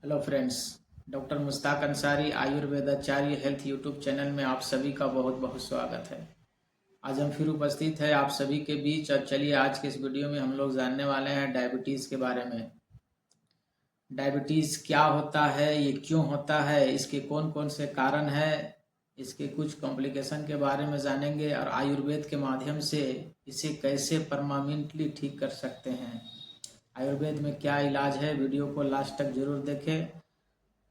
Hello friends. Doctor Mushtaq Ansari आयुर्वेदाचार्य health YouTube channel में आप सभी का बहुत बहुत स्वागत है। आज हम फिर उपस्थित हैं आप सभी के बीच और चलिए आज के इस वीडियो में हम लोग जानने वाले हैं डायबिटीज़ के बारे में। डायबिटीज़ क्या होता है, ये क्यों होता है, इसके कौन कौन से कारण हैं, इसके कुछ कॉम्प्लिकेशन के बारे में जानेंगे और आयुर्वेद के माध्यम से इसे कैसे परमानेंटली ठीक कर सकते हैं। आयुर्वेद में क्या इलाज है, वीडियो को लास्ट तक जरूर देखें।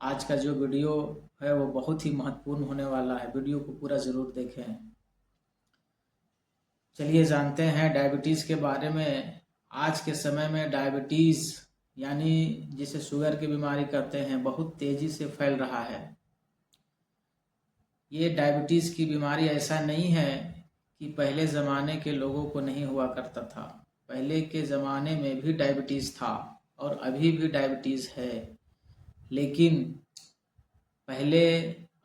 आज का जो वीडियो है वो बहुत ही महत्वपूर्ण होने वाला है, वीडियो को पूरा ज़रूर देखें। चलिए जानते हैं डायबिटीज़ के बारे में। आज के समय में डायबिटीज़ यानी जिसे शुगर की बीमारी कहते हैं बहुत तेज़ी से फैल रहा है। ये डायबिटीज़ की बीमारी ऐसा नहीं है कि पहले ज़माने के लोगों को नहीं हुआ करता था। पहले के ज़माने में भी डायबिटीज़ था और अभी भी डायबिटीज़ है, लेकिन पहले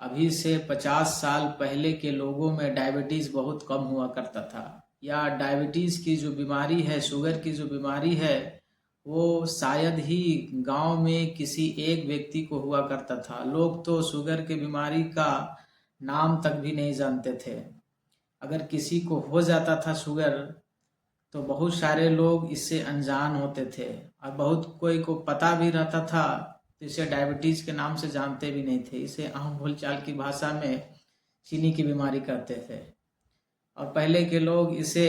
अभी से 50 साल पहले के लोगों में डायबिटीज़ बहुत कम हुआ करता था, या डायबिटीज़ की जो बीमारी है, शुगर की जो बीमारी है, वो शायद ही गांव में किसी एक व्यक्ति को हुआ करता था। लोग तो शुगर की बीमारी का नाम तक भी नहीं जानते थे। अगर किसी को हो जाता था शुगर तो बहुत सारे लोग इससे अनजान होते थे और बहुत कोई को पता भी रहता था तो इसे डायबिटीज़ के नाम से जानते भी नहीं थे। इसे आम बोलचाल की भाषा में चीनी की बीमारी कहते थे। और पहले के लोग इसे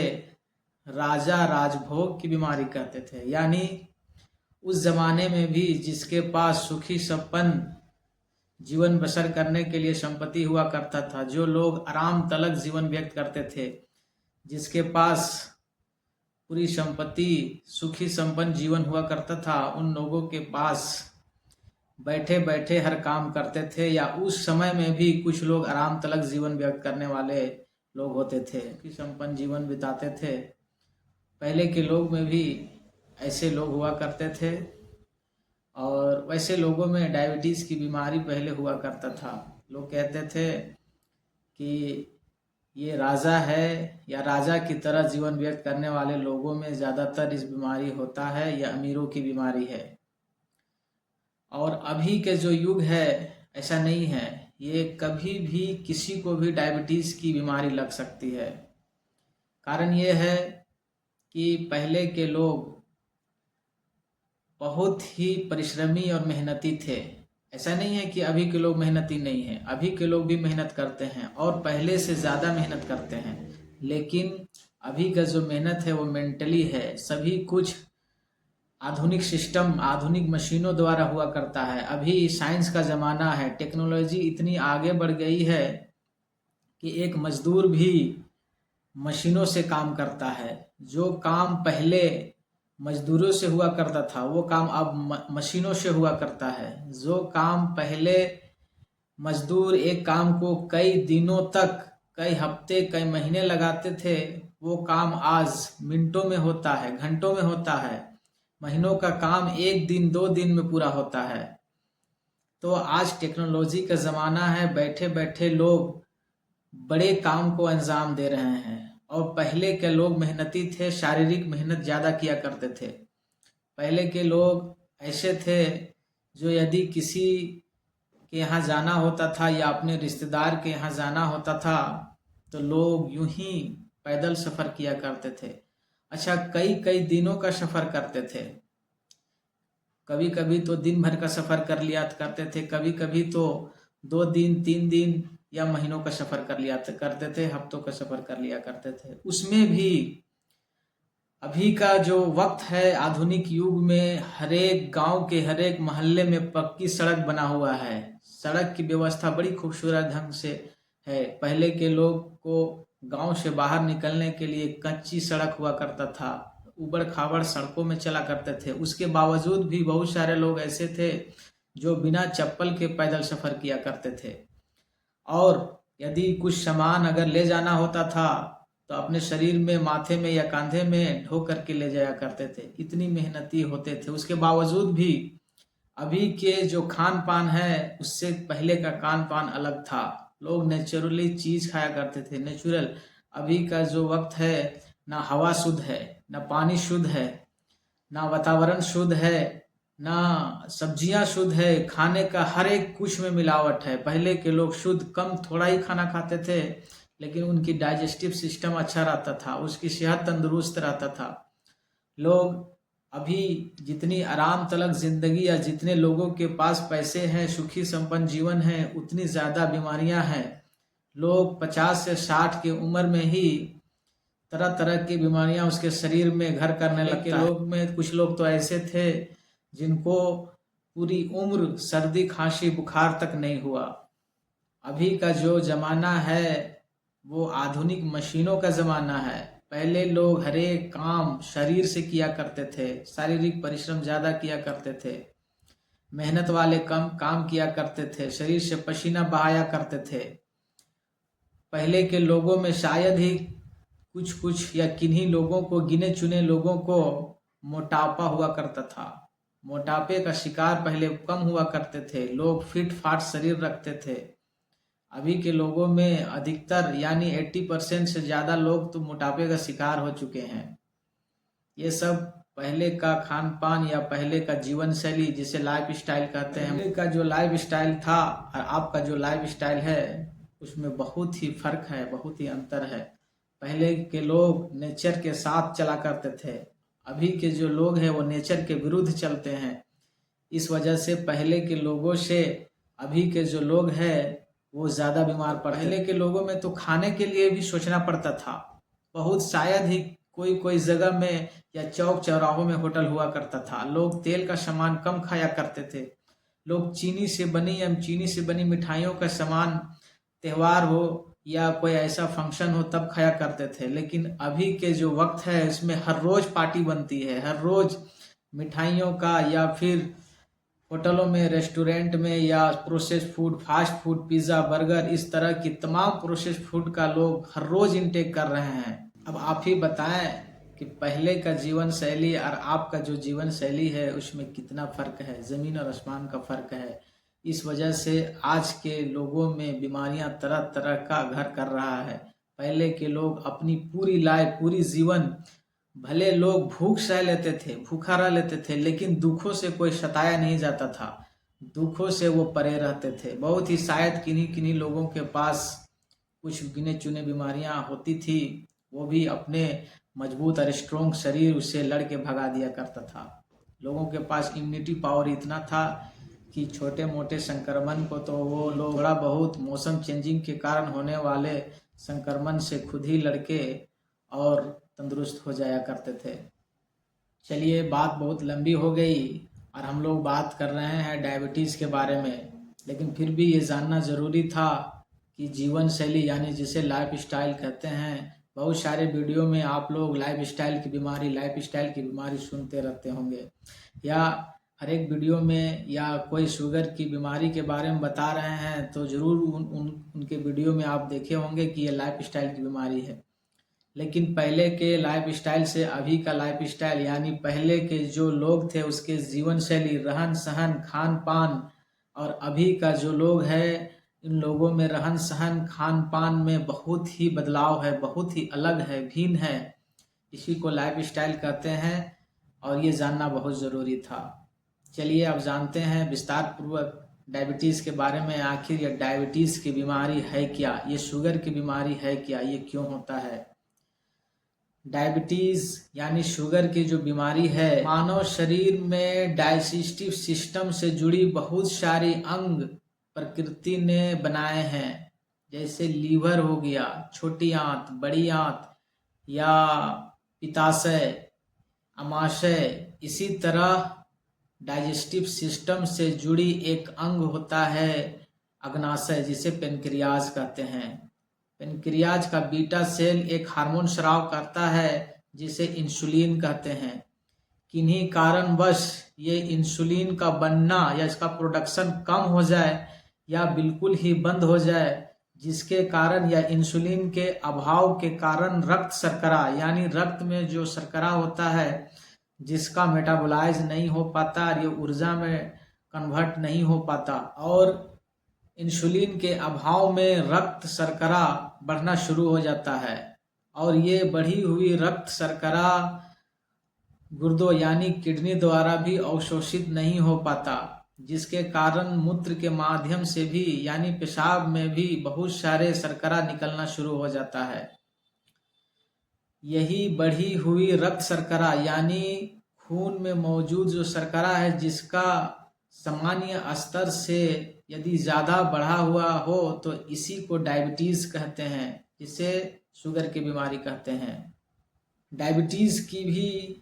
राजा राजभोग की बीमारी कहते थे, यानी उस जमाने में भी जिसके पास सुखी संपन्न जीवन बसर करने के लिए संपत्ति हुआ करता था, जो लोग आराम तलक जीवन व्यक्त करते थे, जिसके पास पूरी संपत्ति सुखी संपन्न जीवन हुआ करता था, उन लोगों के पास बैठे बैठे हर काम करते थे, या उस समय में भी कुछ लोग आराम तलक जीवन व्यक्त करने वाले लोग होते थे, सुखी संपन्न जीवन बिताते थे। पहले के लोग में भी ऐसे लोग हुआ करते थे और वैसे लोगों में डायबिटीज़ की बीमारी पहले हुआ करता था। लोग कहते थे कि ये राजा है, या राजा की तरह जीवन व्यक्त करने वाले लोगों में ज़्यादातर इस बीमारी होता है, या अमीरों की बीमारी है। और अभी के जो युग है ऐसा नहीं है, ये कभी भी किसी को भी डायबिटीज़ की बीमारी लग सकती है। कारण ये है कि पहले के लोग बहुत ही परिश्रमी और मेहनती थे। ऐसा नहीं है कि अभी के लोग मेहनती नहीं हैं, अभी के लोग भी मेहनत करते हैं और पहले से ज़्यादा मेहनत करते हैं, लेकिन अभी का जो मेहनत है वो मेंटली है। सभी कुछ आधुनिक सिस्टम, आधुनिक मशीनों द्वारा हुआ करता है। अभी साइंस का ज़माना है, टेक्नोलॉजी इतनी आगे बढ़ गई है कि एक मजदूर भी मशीनों से काम करता है। जो काम पहले मजदूरों से हुआ करता था वो काम अब मशीनों से हुआ करता है। जो काम पहले मजदूर एक काम को कई दिनों तक, कई हफ्ते, कई महीने लगाते थे, वो काम आज मिनटों में होता है, घंटों में होता है। महीनों का काम एक दिन 2 दिन में पूरा होता है। तो आज टेक्नोलॉजी का ज़माना है, बैठे बैठे लोग बड़े काम को अंजाम दे रहे हैं। और पहले के लोग मेहनती थे, शारीरिक मेहनत ज़्यादा किया करते थे। पहले के लोग ऐसे थे जो यदि किसी के यहाँ जाना होता था या अपने रिश्तेदार के यहाँ जाना होता था तो लोग यूं ही पैदल सफ़र किया करते थे। अच्छा, कई कई दिनों का सफ़र करते थे। कभी कभी तो दिन भर का सफ़र कर लिया करते थे, कभी कभी तो 2 दिन 3 दिन या महीनों का सफ़र कर लिया करते थे, हफ्तों का सफ़र कर लिया करते थे। उसमें भी अभी का जो वक्त है आधुनिक युग में, हर एक गांव के हर एक मोहल्ले में पक्की सड़क बना हुआ है। सड़क की व्यवस्था बड़ी खूबसूरत ढंग से है। पहले के लोग को गांव से बाहर निकलने के लिए कच्ची सड़क हुआ करता था, उबड़ खाबड़ सड़कों में चला करते थे। उसके बावजूद भी बहुत सारे लोग ऐसे थे जो बिना चप्पल के पैदल सफ़र किया करते थे। और यदि कुछ सामान अगर ले जाना होता था तो अपने शरीर में, माथे में या कांधे में ढो करके ले जाया करते थे। इतनी मेहनती होते थे। उसके बावजूद भी अभी के जो खान पान है उससे पहले का खान पान अलग था। लोग नेचुरली चीज़ खाया करते थे, नेचुरल। अभी का जो वक्त है, ना हवा शुद्ध है, ना पानी शुद्ध है, ना वातावरण शुद्ध है, ना सब्जियां शुद्ध है, खाने का हर एक कुछ में मिलावट है। पहले के लोग शुद्ध कम थोड़ा ही खाना खाते थे, लेकिन उनकी डाइजेस्टिव सिस्टम अच्छा रहता था, उसकी सेहत तंदुरुस्त रहता था। लोग अभी जितनी आराम तलक जिंदगी या जितने लोगों के पास पैसे हैं, सुखी संपन्न जीवन है, उतनी ज़्यादा बीमारियां हैं। लोग 50 से 60 की उम्र में ही तरह तरह की बीमारियां उसके शरीर में घर करने लगता है। लोग में कुछ लोग तो ऐसे थे जिनको पूरी उम्र सर्दी खांसी बुखार तक नहीं हुआ। अभी का जो जमाना है वो आधुनिक मशीनों का जमाना है। पहले लोग हर एक काम शरीर से किया करते थे, शारीरिक परिश्रम ज्यादा किया करते थे, मेहनत वाले कम काम किया करते थे, शरीर से पसीना बहाया करते थे। पहले के लोगों में शायद ही कुछ कुछ या किन्हीं लोगों को, गिने चुने लोगों को मोटापा हुआ करता था। मोटापे का शिकार पहले कम हुआ करते थे, लोग फिट फाट शरीर रखते थे। अभी के लोगों में अधिकतर यानी 80% से ज़्यादा लोग तो मोटापे का शिकार हो चुके हैं। ये सब पहले का खान पान या पहले का जीवन शैली, जिसे लाइफ स्टाइल कहते हैं। पहले का जो लाइफ स्टाइल था और आपका जो लाइफ स्टाइल है उसमें बहुत ही फर्क है, बहुत ही अंतर है। पहले के लोग नेचर के साथ चला करते थे, अभी के जो लोग हैं वो नेचर के विरुद्ध चलते हैं। इस वजह से पहले के लोगों से अभी के जो लोग हैं वो ज़्यादा बीमार पड़े। पहले के लोगों में तो खाने के लिए भी सोचना पड़ता था। बहुत शायद ही कोई कोई जगह में या चौक चौराहों में होटल हुआ करता था। लोग तेल का सामान कम खाया करते थे। लोग चीनी से बनी मिठाइयों का सामान त्योहार हो या कोई ऐसा फंक्शन हो तब खाया करते थे। लेकिन अभी के जो वक्त है इसमें हर रोज पार्टी बनती है, हर रोज मिठाइयों का या फिर होटलों में, रेस्टोरेंट में या process food, fast food, pizza, burger, इस तरह की तमाम प्रोसेस फूड का लोग हर रोज इंटेक कर रहे हैं। अब आप ही बताएं कि पहले का जीवन शैली और आपका जो जीवन शैली है उसमें कितना फ़र्क है। ज़मीन और आसमान का फ़र्क है। इस वजह से आज के लोगों में बीमारियां तरह तरह का घर कर रहा है। पहले के लोग अपनी पूरी लाइफ, पूरी जीवन, भले लोग भूख सह लेते थे, भूखा रह लेते थे, लेकिन दुखों से कोई सताया नहीं जाता था, दुखों से वो परे रहते थे। बहुत ही शायद किन्हीं किन्हीं लोगों के पास कुछ गिने चुने बीमारियां होती थी, वो भी अपने मजबूत और स्ट्रोंग शरीर उससे लड़ के भगा दिया करता था। लोगों के पास इम्यूनिटी पावर इतना था कि छोटे मोटे संक्रमण को तो वो लोग थोड़ा बहुत मौसम चेंजिंग के कारण होने वाले संक्रमण से खुद ही लड़के और तंदुरुस्त हो जाया करते थे। चलिए, बात बहुत लंबी हो गई और हम लोग बात कर रहे हैं डायबिटीज़ के बारे में, लेकिन फिर भी ये जानना ज़रूरी था कि जीवन शैली यानी जिसे लाइफ स्टाइल कहते हैं, बहुत सारे वीडियो में आप लोग लाइफ स्टाइल की बीमारी सुनते रहते होंगे, या हर एक वीडियो में या कोई शुगर की बीमारी के बारे में बता रहे हैं तो ज़रूर उनके वीडियो में आप देखे होंगे कि ये लाइफ स्टाइल की बीमारी है। लेकिन पहले के लाइफ स्टाइल से अभी का लाइफ स्टाइल यानी पहले के जो लोग थे उसके जीवन शैली, रहन सहन, खान पान और अभी का जो लोग है, इन लोगों में रहन सहन, खान पान में बहुत ही बदलाव है, बहुत ही अलग है, भिन्न है। इसी को लाइफ स्टाइल कहते हैं और ये जानना बहुत ज़रूरी था। चलिए अब जानते हैं विस्तार पूर्वक डायबिटीज़ के बारे में। आखिर ये डायबिटीज़ की बीमारी है क्या, ये शुगर की बीमारी है क्या, ये क्यों होता है। डायबिटीज़ यानी शुगर की जो बीमारी है, मानव शरीर में डाइजेस्टिव सिस्टम से जुड़ी बहुत सारी अंग प्रकृति ने बनाए हैं। जैसे लीवर हो गया, छोटी आंत, बड़ी आंत या पित्ताशय, अमाशय। इसी तरह डाइजेस्टिव सिस्टम से जुड़ी एक अंग होता है अग्नाशय, जिसे पेनक्रियाज कहते हैं। पेनक्रियाज का बीटा सेल एक हार्मोन स्राव करता है जिसे इंसुलिन कहते हैं। किन्हीं कारणवश ये इंसुलिन का बनना या इसका प्रोडक्शन कम हो जाए या बिल्कुल ही बंद हो जाए, जिसके कारण या इंसुलिन के अभाव के कारण रक्त शर्करा यानी रक्त में जो शर्करा होता है जिसका मेटाबोलाइज नहीं हो पाता और ये ऊर्जा में कन्वर्ट नहीं हो पाता, और इंसुलिन के अभाव में रक्त शर्करा बढ़ना शुरू हो जाता है। और ये बढ़ी हुई रक्त शर्करा गुर्दों यानी किडनी द्वारा भी अवशोषित नहीं हो पाता, जिसके कारण मूत्र के माध्यम से भी यानी पेशाब में भी बहुत सारे शर्करा निकलना शुरू हो जाता है। यही बढ़ी हुई रक्त शर्करा यानी खून में मौजूद जो शर्करा है, जिसका सामान्य स्तर से यदि ज़्यादा बढ़ा हुआ हो तो इसी को डायबिटीज़ कहते हैं, जिसे शुगर की बीमारी कहते हैं। डायबिटीज़ की भी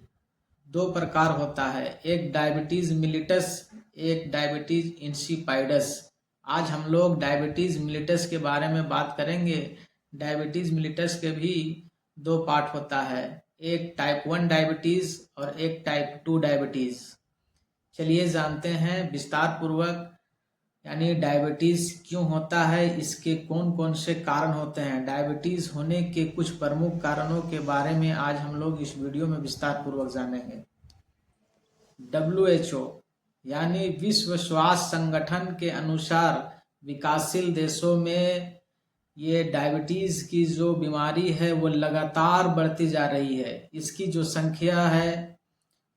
दो प्रकार होता है, एक डायबिटीज़ मिलिटस, एक डायबिटीज़ इंसिपाइडस। आज हम लोग डायबिटीज़ मिलिटस के बारे में बात करेंगे। डायबिटीज़ मिलिटस के भी दो पार्ट होता है, एक टाइप 1 डायबिटीज़ और एक टाइप 2 डायबिटीज़। चलिए जानते हैं विस्तार पूर्वक, यानी डायबिटीज़ क्यों होता है, इसके कौन कौन से कारण होते हैं, डायबिटीज़ होने के कुछ प्रमुख कारणों के बारे में आज हम लोग इस वीडियो में विस्तार पूर्वक जानेंगे। WHO यानी विश्व स्वास्थ्य संगठन के अनुसार विकासशील देशों में ये डायबिटीज़ की जो बीमारी है वो लगातार बढ़ती जा रही है। इसकी जो संख्या है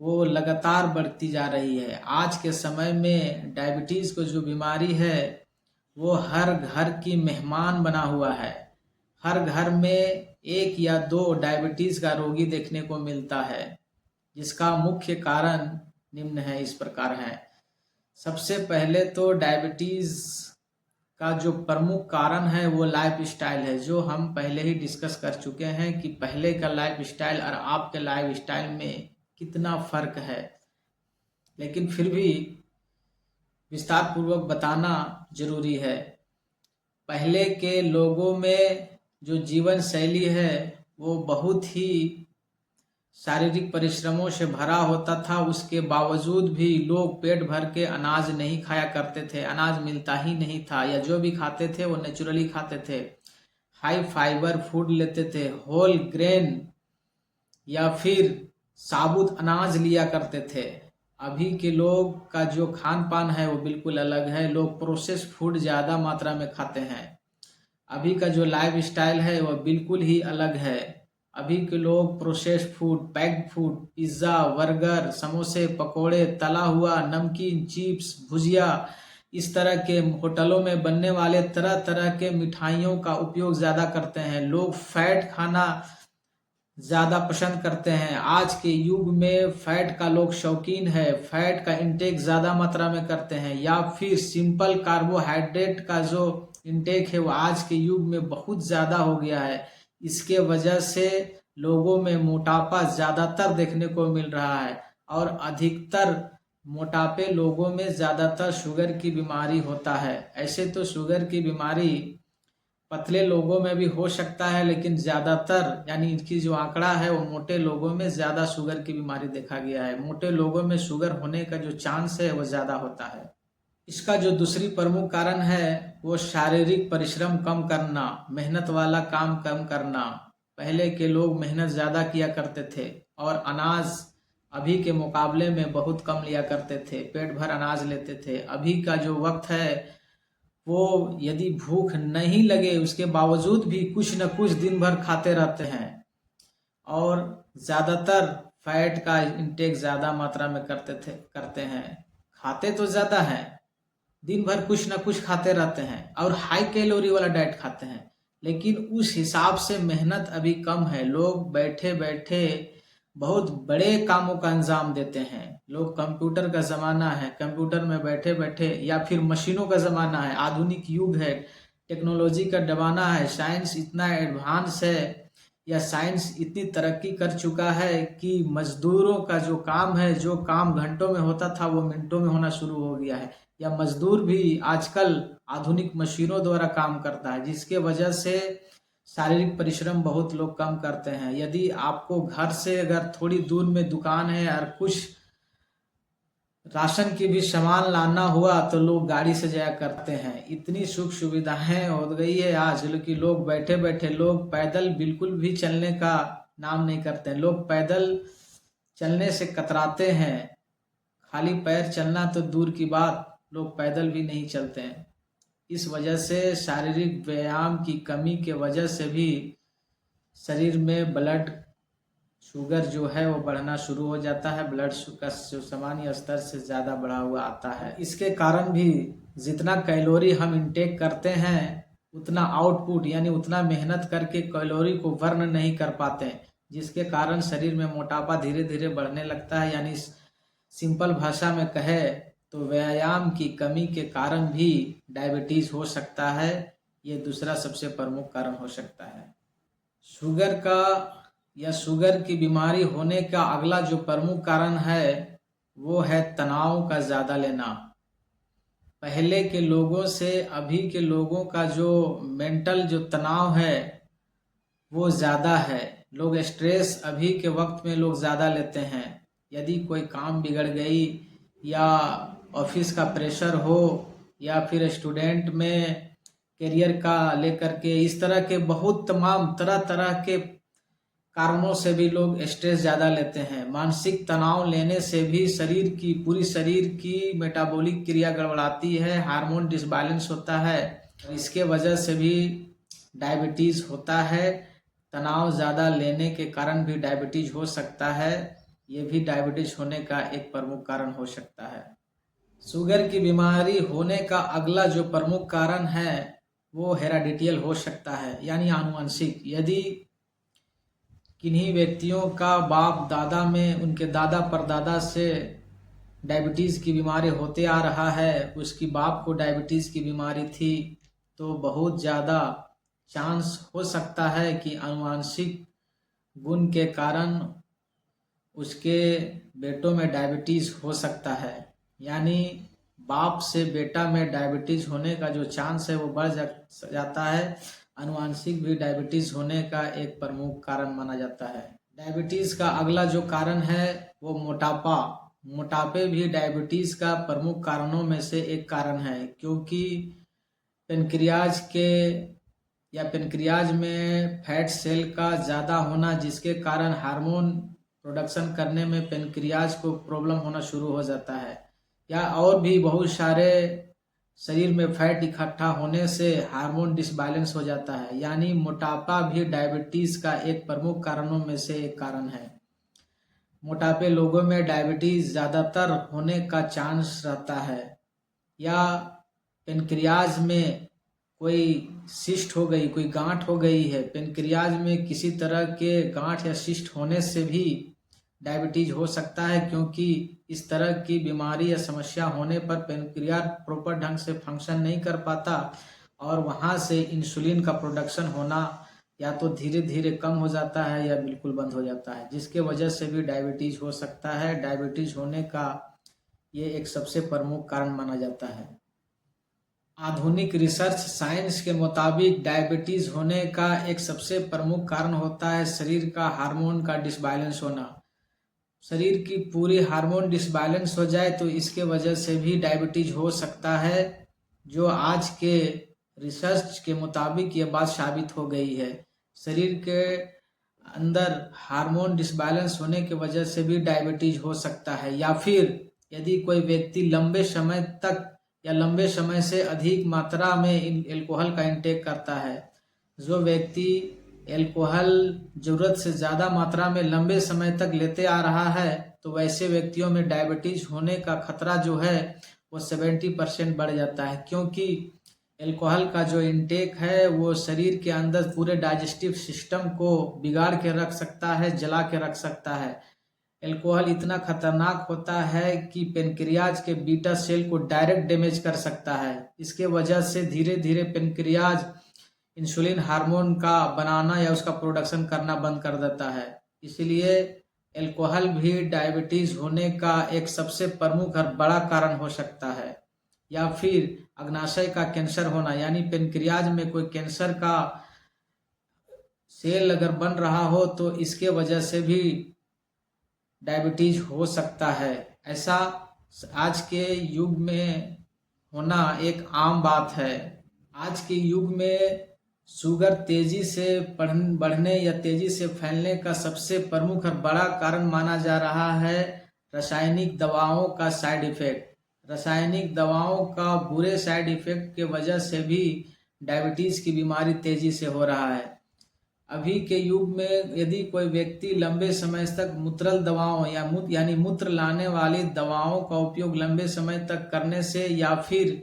वो लगातार बढ़ती जा रही है। आज के समय में डायबिटीज़ को जो बीमारी है वो हर घर की मेहमान बना हुआ है। हर घर में एक या दो डायबिटीज़ का रोगी देखने को मिलता है, जिसका मुख्य कारण निम्न है, इस प्रकार है। सबसे पहले तो डायबिटीज़ का जो प्रमुख कारण है वो लाइफ स्टाइल है, जो हम पहले ही डिस्कस कर चुके हैं कि पहले का लाइफ स्टाइल और आपके लाइफ स्टाइल में कितना फर्क है। लेकिन फिर भी विस्तार पूर्वक बताना जरूरी है। पहले के लोगों में जो जीवन शैली है वो बहुत ही शारीरिक परिश्रमों से भरा होता था। उसके बावजूद भी लोग पेट भर के अनाज नहीं खाया करते थे, अनाज मिलता ही नहीं था, या जो भी खाते थे वो नेचुरली खाते थे। हाई फाइबर फूड लेते थे, होल ग्रेन या फिर साबुत अनाज लिया करते थे। अभी के लोग का जो खान पान है वो बिल्कुल अलग है। लोग प्रोसेस फूड ज़्यादा मात्रा में खाते हैं। अभी का जो लाइफ स्टाइल है वो बिल्कुल ही अलग है। अभी के लोग processed food, packed food, pizza, burger, समोसे, पकोड़े, तला हुआ, नमकीन, चिप्स, भुजिया, इस तरह के होटलों में बनने वाले तरह तरह के मिठाइयों का उपयोग ज़्यादा करते हैं। लोग फैट खाना ज़्यादा पसंद करते हैं। आज के युग में फैट का लोग शौकीन है, फैट का इंटेक ज़्यादा मात्रा में करते हैं, या फिर सिंपल कार्बोहाइड्रेट का जो इंटेक है वो आज के युग में बहुत ज़्यादा हो गया है। इसके वजह से लोगों में मोटापा ज़्यादातर देखने को मिल रहा है, और अधिकतर मोटापे लोगों में ज़्यादातर शुगर की बीमारी होता है। ऐसे तो शुगर की बीमारी पतले लोगों में भी हो सकता है, लेकिन ज़्यादातर यानी इनकी जो आंकड़ा है वो मोटे लोगों में ज़्यादा शुगर की बीमारी देखा गया है। मोटे लोगों में शुगर होने का जो चांस है वो ज़्यादा होता है। इसका जो दूसरी प्रमुख कारण है वो शारीरिक परिश्रम कम करना, मेहनत वाला काम कम करना। पहले के लोग मेहनत ज़्यादा किया करते थे और अनाज अभी के मुकाबले में बहुत कम लिया करते थे, पेट भर अनाज लेते थे। अभी का जो वक्त है वो यदि भूख नहीं लगे उसके बावजूद भी कुछ न कुछ दिन भर खाते रहते हैं, और ज़्यादातर फैट का इंटेक ज़्यादा मात्रा में करते हैं। खाते तो ज़्यादा हैं, दिन भर कुछ न कुछ खाते रहते हैं और हाई कैलोरी वाला डाइट खाते हैं, लेकिन उस हिसाब से मेहनत अभी कम है। लोग बैठे बैठे बहुत बड़े कामों का अंजाम देते हैं। लोग, कंप्यूटर का ज़माना है, कंप्यूटर में बैठे बैठे, या फिर मशीनों का ज़माना है, आधुनिक युग है, टेक्नोलॉजी का ज़माना है, साइंस इतना एडवांस है, या साइंस इतनी तरक्की कर चुका है कि मजदूरों का जो काम है, जो काम घंटों में होता था वो मिनटों में होना शुरू हो गया है, या मजदूर भी आजकल आधुनिक मशीनों द्वारा काम करता है, जिसके वजह से शारीरिक परिश्रम बहुत लोग कम करते हैं। यदि आपको घर से अगर थोड़ी दूर में दुकान है और कुछ राशन की भी सामान लाना हुआ तो लोग गाड़ी से जाया करते हैं। इतनी सुख सुविधाएं हो गई है आज कि लोग बैठे बैठे, लोग पैदल बिल्कुल भी चलने का नाम नहीं करते हैं। लोग पैदल चलने से कतराते हैं, खाली पैर चलना तो दूर की बात, लोग पैदल भी नहीं चलते हैं। इस वजह से शारीरिक व्यायाम की कमी के वजह से भी शरीर में ब्लड शुगर जो है वो बढ़ना शुरू हो जाता है, ब्लड का जो सामान्य स्तर से ज़्यादा बढ़ा हुआ आता है। इसके कारण भी जितना कैलोरी हम इंटेक करते हैं उतना आउटपुट यानी उतना मेहनत करके कैलोरी को बर्न नहीं कर पाते, जिसके कारण शरीर में मोटापा धीरे धीरे बढ़ने लगता है। यानी सिंपल भाषा में कहे तो व्यायाम की कमी के कारण भी डायबिटीज हो सकता है। ये दूसरा सबसे प्रमुख कारण हो सकता है। शुगर का या शुगर की बीमारी होने का अगला जो प्रमुख कारण है वो है तनाव का ज़्यादा लेना। पहले के लोगों से अभी के लोगों का जो मेंटल जो तनाव है वो ज़्यादा है। लोग स्ट्रेस अभी के वक्त में लोग ज़्यादा लेते हैं। यदि कोई काम बिगड़ गई या ऑफिस का प्रेशर हो या फिर स्टूडेंट में करियर का लेकर के, इस तरह के बहुत तमाम तरह तरह के कारणों से भी लोग स्ट्रेस ज़्यादा लेते हैं। मानसिक तनाव लेने से भी पूरी शरीर की मेटाबॉलिक क्रिया गड़बड़ाती है, हार्मोन डिसबैलेंस होता है, इसके वजह से भी डायबिटीज़ होता है। तनाव ज़्यादा लेने के कारण भी डायबिटीज हो सकता है। ये भी डायबिटीज होने का एक प्रमुख कारण हो सकता है। शुगर की बीमारी होने का अगला जो प्रमुख कारण है वो हेरेडिटियल हो सकता है, यानी आनुवंशिक। यदि किन्हीं व्यक्तियों का बाप दादा में उनके दादा परदादा से डायबिटीज़ की बीमारी होते आ रहा है, उसकी बाप को डायबिटीज़ की बीमारी थी, तो बहुत ज़्यादा चांस हो सकता है कि आनुवंशिक गुण के कारण उसके बेटों में डायबिटीज़ हो सकता है। यानी बाप से बेटा में डायबिटीज़ होने का जो चांस है वो बढ़ जाता है। आनुवंशिक भी डायबिटीज़ होने का एक प्रमुख कारण माना जाता है। डायबिटीज़ का अगला जो कारण है वो मोटापा। मोटापे भी डायबिटीज़ का प्रमुख कारणों में से एक कारण है, क्योंकि पेनक्रियाज में फैट सेल का ज़्यादा होना, जिसके कारण हार्मोन प्रोडक्शन करने में पेनक्रियाज को प्रॉब्लम होना शुरू हो जाता है, या और भी बहुत सारे शरीर में फैट इकट्ठा होने से हार्मोन डिसबैलेंस हो जाता है। यानी मोटापा भी डायबिटीज़ का एक प्रमुख कारणों में से एक कारण है। मोटापे लोगों में डायबिटीज़ ज़्यादातर होने का चांस रहता है, या पेनक्रियाज में कोई सिस्ट हो गई, कोई गांठ हो गई है, पेनक्रियाज में किसी तरह के गांठ या सिस्ट होने से भी डायबिटीज हो सकता है, क्योंकि इस तरह की बीमारी या समस्या होने पर पेनक्रियाज प्रॉपर ढंग से फंक्शन नहीं कर पाता और वहाँ से इंसुलिन का प्रोडक्शन होना या तो धीरे धीरे कम हो जाता है या बिल्कुल बंद हो जाता है, जिसके वजह से भी डायबिटीज हो सकता है। डायबिटीज होने का ये एक सबसे प्रमुख कारण माना जाता है। आधुनिक रिसर्च साइंस के मुताबिक डायबिटीज होने का एक सबसे प्रमुख कारण होता है शरीर का हार्मोन का डिसबैलेंस होना। शरीर की पूरी हार्मोन डिसबैलेंस हो जाए तो इसके वजह से भी डायबिटीज हो सकता है, जो आज के रिसर्च के मुताबिक ये बात साबित हो गई है। शरीर के अंदर हार्मोन डिसबैलेंस होने की वजह से भी डायबिटीज हो सकता है, या फिर यदि कोई व्यक्ति लंबे समय तक या लंबे समय से अधिक मात्रा में एल्कोहल का इंटेक करता है। जो व्यक्ति एल्कोहल ज़रूरत से ज़्यादा मात्रा में लंबे समय तक लेते आ रहा है, तो वैसे व्यक्तियों में डायबिटीज होने का खतरा जो है वो 70% बढ़ जाता है, क्योंकि एल्कोहल का जो इंटेक है वो शरीर के अंदर पूरे डाइजेस्टिव सिस्टम को बिगाड़ के रख सकता है, जला के रख सकता है। एल्कोहल इतना खतरनाक होता है कि पेनक्रियाज के बीटा सेल को डायरेक्ट डैमेज कर सकता है। इसके वजह से धीरे धीरे पेनक्रियाज इंसुलिन हार्मोन का बनाना या उसका प्रोडक्शन करना बंद कर देता है। इसलिए एल्कोहल भी डायबिटीज होने का एक सबसे प्रमुख और बड़ा कारण हो सकता है। या फिर अग्नाशय का कैंसर होना, यानी पेनक्रियाज में कोई कैंसर का सेल अगर बन रहा हो तो इसके वजह से भी डायबिटीज हो सकता है। ऐसा आज के युग में होना एक आम बात है। आज के युग में शुगर तेजी से बढ़ने या तेजी से फैलने का सबसे प्रमुख और बड़ा कारण माना जा रहा है रासायनिक दवाओं का साइड इफेक्ट। रासायनिक दवाओं का बुरे साइड इफेक्ट के वजह से भी डायबिटीज की बीमारी तेजी से हो रहा है। अभी के युग में यदि कोई व्यक्ति लंबे समय तक मूत्रल दवाओं यानी मूत्र लाने वाली दवाओं का उपयोग लंबे समय तक करने से या फिर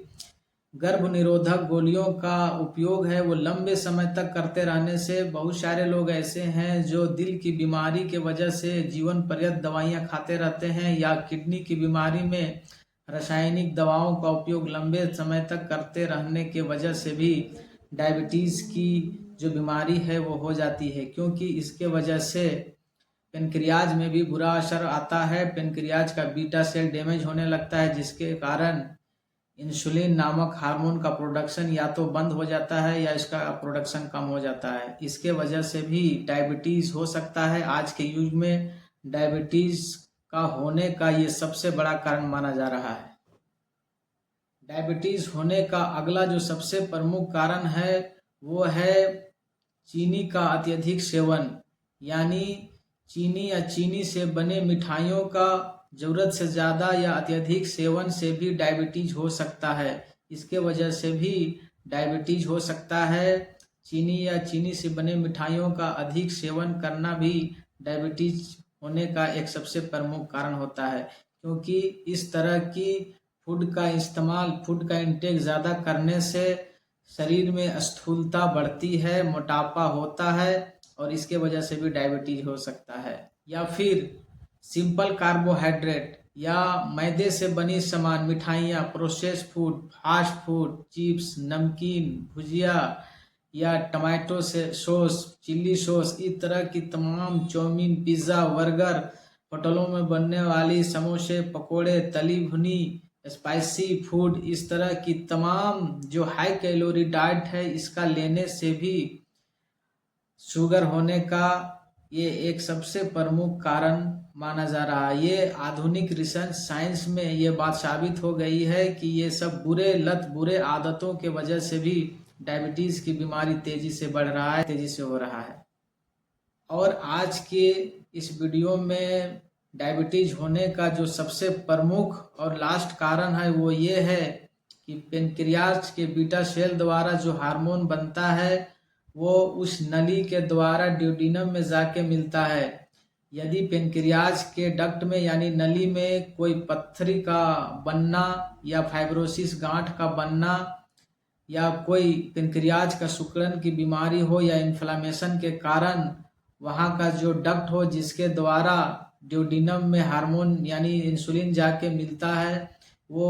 गर्भ निरोधक गोलियों का उपयोग है वो लंबे समय तक करते रहने से, बहुत सारे लोग ऐसे हैं जो दिल की बीमारी के वजह से जीवन पर्यंत दवाइयाँ खाते रहते हैं, या किडनी की बीमारी में रासायनिक दवाओं का उपयोग लंबे समय तक करते रहने के वजह से भी डायबिटीज़ की जो बीमारी है वो हो जाती है, क्योंकि इसके वजह से पेनक्रियाज में भी बुरा असर आता है। पेनक्रियाज का बीटा सेल डैमेज होने लगता है, जिसके कारण इंसुलिन नामक हार्मोन का प्रोडक्शन या तो बंद हो जाता है या इसका प्रोडक्शन कम हो जाता है। इसके वजह से भी डायबिटीज़ हो सकता है। आज के युग में डायबिटीज़ का होने का ये सबसे बड़ा कारण माना जा रहा है। डायबिटीज़ होने का अगला जो सबसे प्रमुख कारण है वो है चीनी का अत्यधिक सेवन, यानी चीनी या चीनी से बने मिठाइयों का ज़रूरत से ज़्यादा या अत्यधिक सेवन से भी डायबिटीज़ हो सकता है। इसके वजह से भी डायबिटीज़ हो सकता है। चीनी या चीनी से बने मिठाइयों का अधिक सेवन करना भी डायबिटीज़ होने का एक सबसे प्रमुख कारण होता है, क्योंकि इस तरह की फूड का इंटेक ज़्यादा करने से शरीर में स्थूलता बढ़ती है, मोटापा होता है और इसके वजह से भी डायबिटीज हो सकता है। या फिर सिंपल कार्बोहाइड्रेट या मैदे से बनी सामान, मिठाइयाँ, process food, fast food, chips, नमकीन, भुजिया या टमाटो से सॉस, चिल्ली सॉस, इस तरह की तमाम चाउमीन, पिज़्ज़ा, बर्गर, होटलों में बनने वाली समोसे, पकोड़े, तली भुनी स्पाइसी फूड, इस तरह की तमाम जो हाई कैलोरी डाइट है इसका लेने से भी शुगर होने का ये एक सबसे प्रमुख कारण माना जा रहा है। ये आधुनिक रिसर्च साइंस में ये बात साबित हो गई है कि ये सब बुरे आदतों के वजह से भी डायबिटीज की बीमारी तेजी से बढ़ रहा है, तेजी से हो रहा है। और आज के इस वीडियो में डायबिटीज होने का जो सबसे प्रमुख और लास्ट कारण है वो ये है कि पेनक्रियाज के बीटा सेल द्वारा जो हार्मोन बनता है वो उस नली के द्वारा ड्यूडेनम में जाके मिलता है। यदि पेनक्रियाज के डक्ट में यानी नली में कोई पत्थरी का बनना या फाइब्रोसिस गांठ का बनना या कोई पेनक्रियाज का सिकुड़न की बीमारी हो या इन्फ्लामेशन के कारण वहाँ का जो डक्ट हो जिसके द्वारा ड्यूडेनम में हार्मोन यानी इंसुलिन जाके मिलता है वो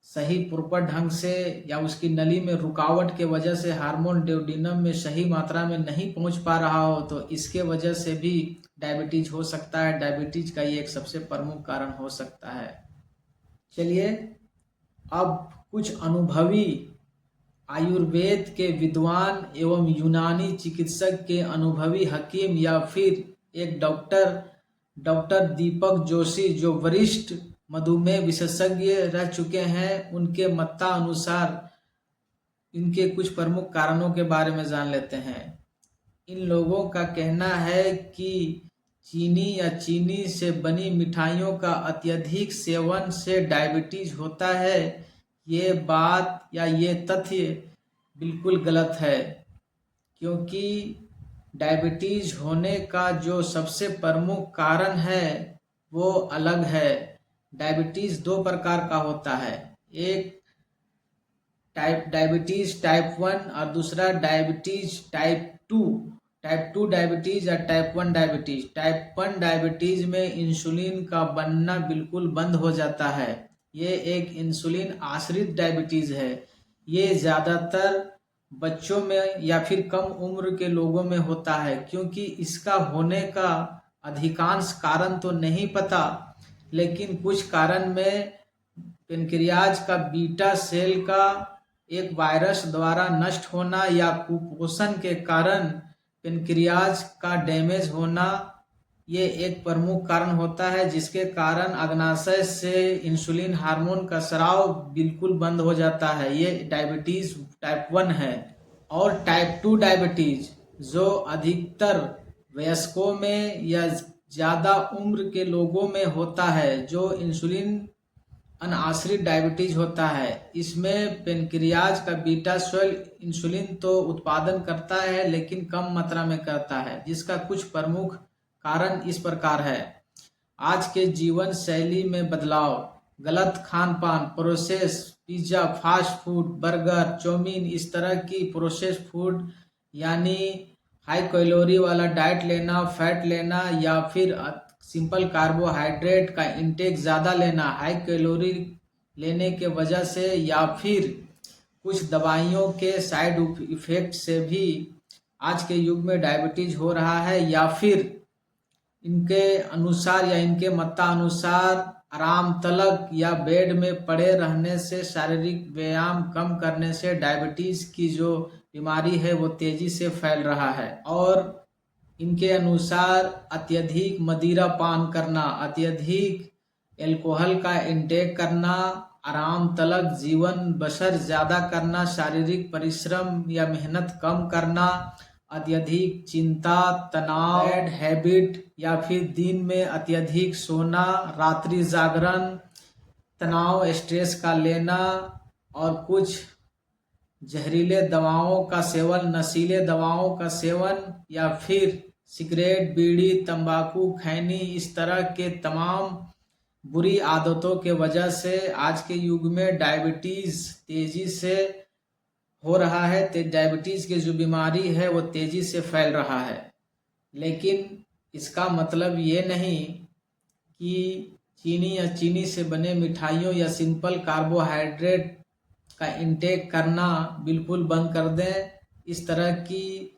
सही प्रॉपर ढंग से या उसकी नली में रुकावट के वजह से हार्मोन ड्यूडेनम में सही मात्रा में नहीं पहुंच पा रहा हो तो इसके वजह से भी डायबिटीज हो सकता है। डायबिटीज का ये एक सबसे प्रमुख कारण हो सकता है। चलिए अब कुछ अनुभवी आयुर्वेद के विद्वान एवं यूनानी चिकित्सक के अनुभवी हकीम या फिर एक डॉक्टर दीपक जोशी जो वरिष्ठ मधुमेह विशेषज्ञ रह चुके हैं, उनके मतानुसार इनके कुछ प्रमुख कारणों के बारे में जान लेते हैं। इन लोगों का कहना है कि चीनी या चीनी से बनी मिठाइयों का अत्यधिक सेवन से डायबिटीज होता है। ये बात या ये तथ्य बिल्कुल गलत है, क्योंकि डायबिटीज होने का जो सबसे प्रमुख कारण है वो अलग है। डायबिटीज दो प्रकार का होता है, एक डायबिटीज टाइप 1 और दूसरा डायबिटीज टाइप 2। टाइप 2 डायबिटीज और टाइप 1 डायबिटीज। टाइप 1 डायबिटीज में इंसुलिन का बनना बिल्कुल बंद हो जाता है। ये एक इंसुलिन आश्रित डायबिटीज है। ये ज़्यादातर बच्चों में या फिर कम उम्र के लोगों में होता है, क्योंकि इसका होने का अधिकांश कारण तो नहीं पता, लेकिन कुछ कारण में पेनक्रियाज का बीटा सेल का एक वायरस द्वारा नष्ट होना या कुपोषण के कारण पेनक्रियाज का डैमेज होना ये एक प्रमुख कारण होता है, जिसके कारण अग्नाशय से इंसुलिन हार्मोन का स्राव बिल्कुल बंद हो जाता है। ये डायबिटीज टाइप 1 है। और टाइप 2 डायबिटीज जो अधिकतर वयस्कों में या ज़्यादा उम्र के लोगों में होता है, जो इंसुलिन अनआश्रित डायबिटीज होता है। इसमें पेनक्रियाज का बीटा सेल इंसुलिन तो उत्पादन करता है लेकिन कम मात्रा में करता है, जिसका कुछ प्रमुख कारण इस प्रकार है। आज के जीवन शैली में बदलाव, गलत खान पान, process pizza, fast food, burger, chow mein, इस तरह की प्रोसेस फूड यानी हाई कैलोरी वाला डाइट लेना, फैट लेना या फिर सिंपल कार्बोहाइड्रेट का इंटेक ज़्यादा लेना, हाई कैलोरी लेने के वजह से या फिर कुछ दवाइयों के साइड इफ़ेक्ट से भी आज के युग में डायबिटीज हो रहा है। या फिर इनके अनुसार या इनके मतानुसार आराम तलक या बेड में पड़े रहने से, शारीरिक व्यायाम कम करने से डायबिटीज की जो बीमारी है वो तेजी से फैल रहा है। और इनके अनुसार अत्यधिक मदिरा पान करना, अत्यधिक एल्कोहल का इंटेक करना, आराम तलक जीवन बसर ज़्यादा करना, शारीरिक परिश्रम या मेहनत कम करना, अत्यधिक चिंता, तनाव, बैड हैबिट या फिर दिन में अत्यधिक सोना, रात्रि जागरण, तनाव, स्ट्रेस का लेना और कुछ जहरीले दवाओं का सेवन, नशीले दवाओं का सेवन या फिर सिगरेट, बीड़ी, तंबाकू, खैनी, इस तरह के तमाम बुरी आदतों के वजह से आज के युग में डायबिटीज़ तेज़ी से हो रहा है। डायबिटीज़ की जो बीमारी है वो तेज़ी से फैल रहा है। लेकिन इसका मतलब ये नहीं कि चीनी या चीनी से बने मिठाइयों या सिंपल कार्बोहाइड्रेट का इंटेक करना बिल्कुल बंद कर दें। इस तरह की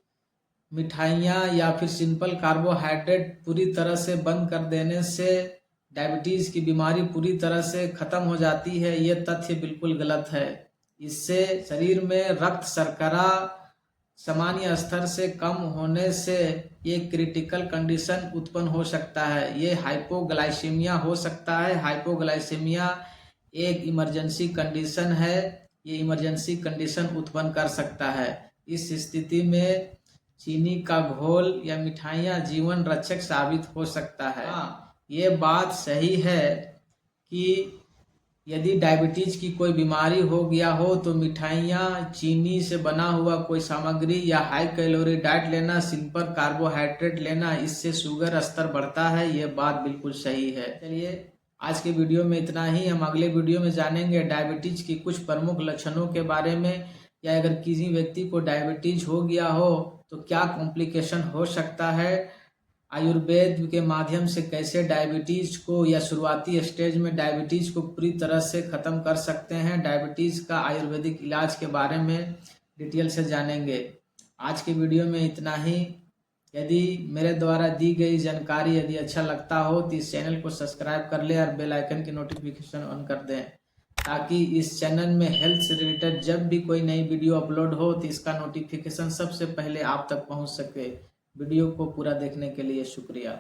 मिठाइयाँ या फिर सिंपल कार्बोहाइड्रेट पूरी तरह से बंद कर देने से डायबिटीज़ की बीमारी पूरी तरह से ख़त्म हो जाती है, ये तथ्य बिल्कुल गलत है। इससे शरीर में रक्त शर्करा सामान्य स्तर से कम होने से ये क्रिटिकल कंडीशन उत्पन्न हो सकता है। ये हाइपोग्लाइसीमिया हो सकता है। हाइपोग्लाइसीमिया एक इमरजेंसी कंडीशन है, ये इमरजेंसी कंडीशन उत्पन्न कर सकता है। इस स्थिति में चीनी का घोल या मिठाइयाँ जीवन रक्षक साबित हो सकता है। ये बात सही है कि यदि डायबिटीज की कोई बीमारी हो गया हो तो मिठाइयाँ, चीनी से बना हुआ कोई सामग्री या हाई कैलोरी डाइट लेना, सिंपल कार्बोहाइड्रेट लेना, इससे शुगर स्तर बढ़ता है। ये बात बिल्कुल सही है। चलिए आज के वीडियो में इतना ही। हम अगले वीडियो में जानेंगे डायबिटीज की कुछ प्रमुख लक्षणों के बारे में, या अगर किसी व्यक्ति को डायबिटीज हो गया हो तो क्या कॉम्प्लिकेशन हो सकता है, आयुर्वेद के माध्यम से कैसे डायबिटीज को या शुरुआती स्टेज में डायबिटीज को पूरी तरह से ख़त्म कर सकते हैं, डायबिटीज का आयुर्वेदिक इलाज के बारे में डिटेल से जानेंगे। आज के वीडियो में इतना ही। यदि मेरे द्वारा दी गई जानकारी यदि अच्छा लगता हो तो इस चैनल को सब्सक्राइब कर ले और बेल आइकन की नोटिफिकेशन ऑन कर दें, ताकि इस चैनल में हेल्थ से रिलेटेड जब भी कोई नई वीडियो अपलोड हो तो इसका नोटिफिकेशन सबसे पहले आप तक पहुंच सके। वीडियो को पूरा देखने के लिए शुक्रिया।